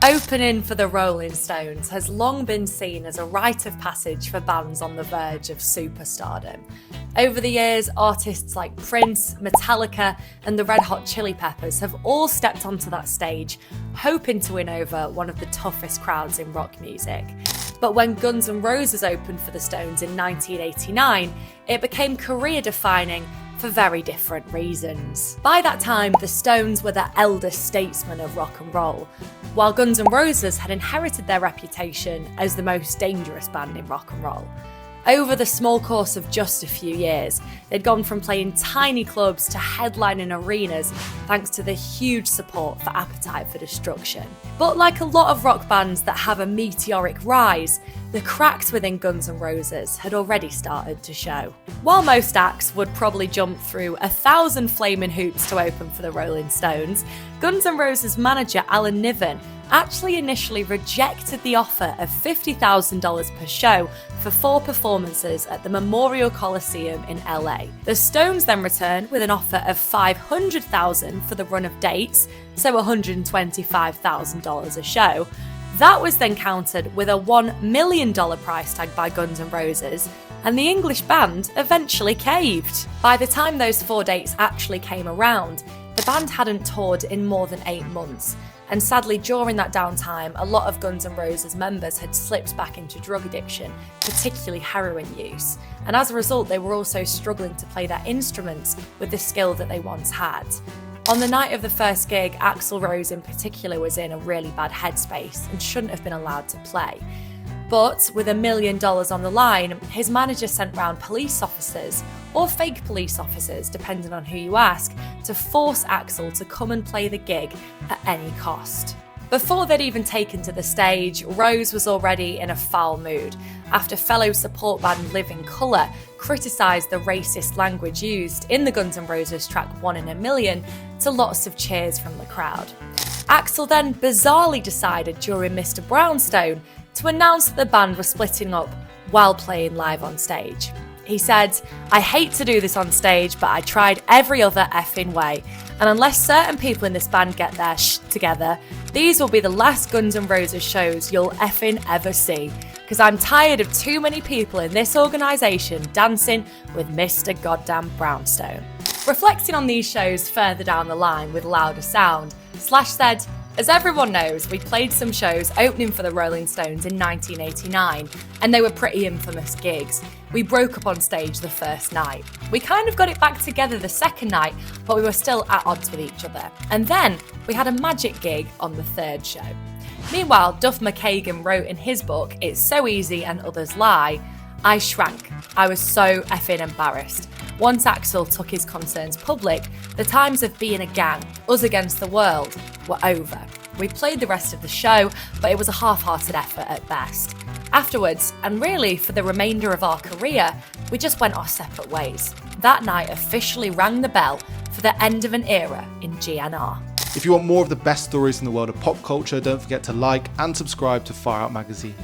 Opening for the Rolling Stones has long been seen as a rite of passage for bands on the verge of superstardom. Over the years, artists like Prince, Metallica, and the Red Hot Chili Peppers have all stepped onto that stage, hoping to win over one of the toughest crowds in rock music. But when Guns N' Roses opened for the Stones in 1989, it became career-defining for very different reasons. By that time, the Stones were the elder statesmen of rock and roll, while Guns N' Roses had inherited their reputation as the most dangerous band in rock and roll. Over the small course of just a few years, they'd gone from playing tiny clubs to headlining arenas thanks to the huge support for Appetite for Destruction. But like a lot of rock bands that have a meteoric rise, the cracks within Guns N' Roses had already started to show. While most acts would probably jump through 1,000 flaming hoops to open for the Rolling Stones, Guns N' Roses manager Alan Niven actually initially rejected the offer of $50,000 per show for 4 performances at the Memorial Coliseum in LA. The Stones then returned with an offer of $500,000 for the run of dates, so $125,000 a show. That was then countered with a $1 million price tag by Guns N' Roses, and the English band eventually caved. By the time those 4 dates actually came around, the band hadn't toured in more than 8 months, and sadly during that downtime, a lot of Guns N' Roses members had slipped back into drug addiction, particularly heroin use, and as a result they were also struggling to play their instruments with the skill that they once had. On the night of the first gig, Axl Rose in particular was in a really bad headspace and shouldn't have been allowed to play. But with $1 million on the line, his manager sent round police officers, or fake police officers, depending on who you ask, to force Axl to come and play the gig at any cost. Before they'd even taken to the stage, Rose was already in a foul mood after fellow support band Living Colour criticised the racist language used in the Guns N' Roses track 1 in a Million to lots of cheers from the crowd. Axl then bizarrely decided during Mr. Brownstone to announce that the band was splitting up while playing live on stage. He said, "I hate to do this on stage, but I tried every other effing way. And unless certain people in this band get their together, these will be the last Guns N' Roses shows you'll effing ever see. Because I'm tired of too many people in this organisation dancing with Mr. Goddamn Brownstone." Reflecting on these shows further down the line with louder sound, Slash said, "As everyone knows, we played some shows opening for the Rolling Stones in 1989, and they were pretty infamous gigs. We broke up on stage the first night. We kind of got it back together the second night, but we were still at odds with each other. And then we had a magic gig on the third show." Meanwhile, Duff McKagan wrote in his book, It's So Easy and Others Lie, "I shrank. I was so effing embarrassed. Once Axl took his concerns public, the times of being a gang, us against the world, were over. We played the rest of the show, but it was a half-hearted effort at best. Afterwards, and really for the remainder of our career, we just went our separate ways. That night officially rang the bell for the end of an era in GNR." If you want more of the best stories in the world of pop culture, don't forget to like and subscribe to Fire Out Magazine.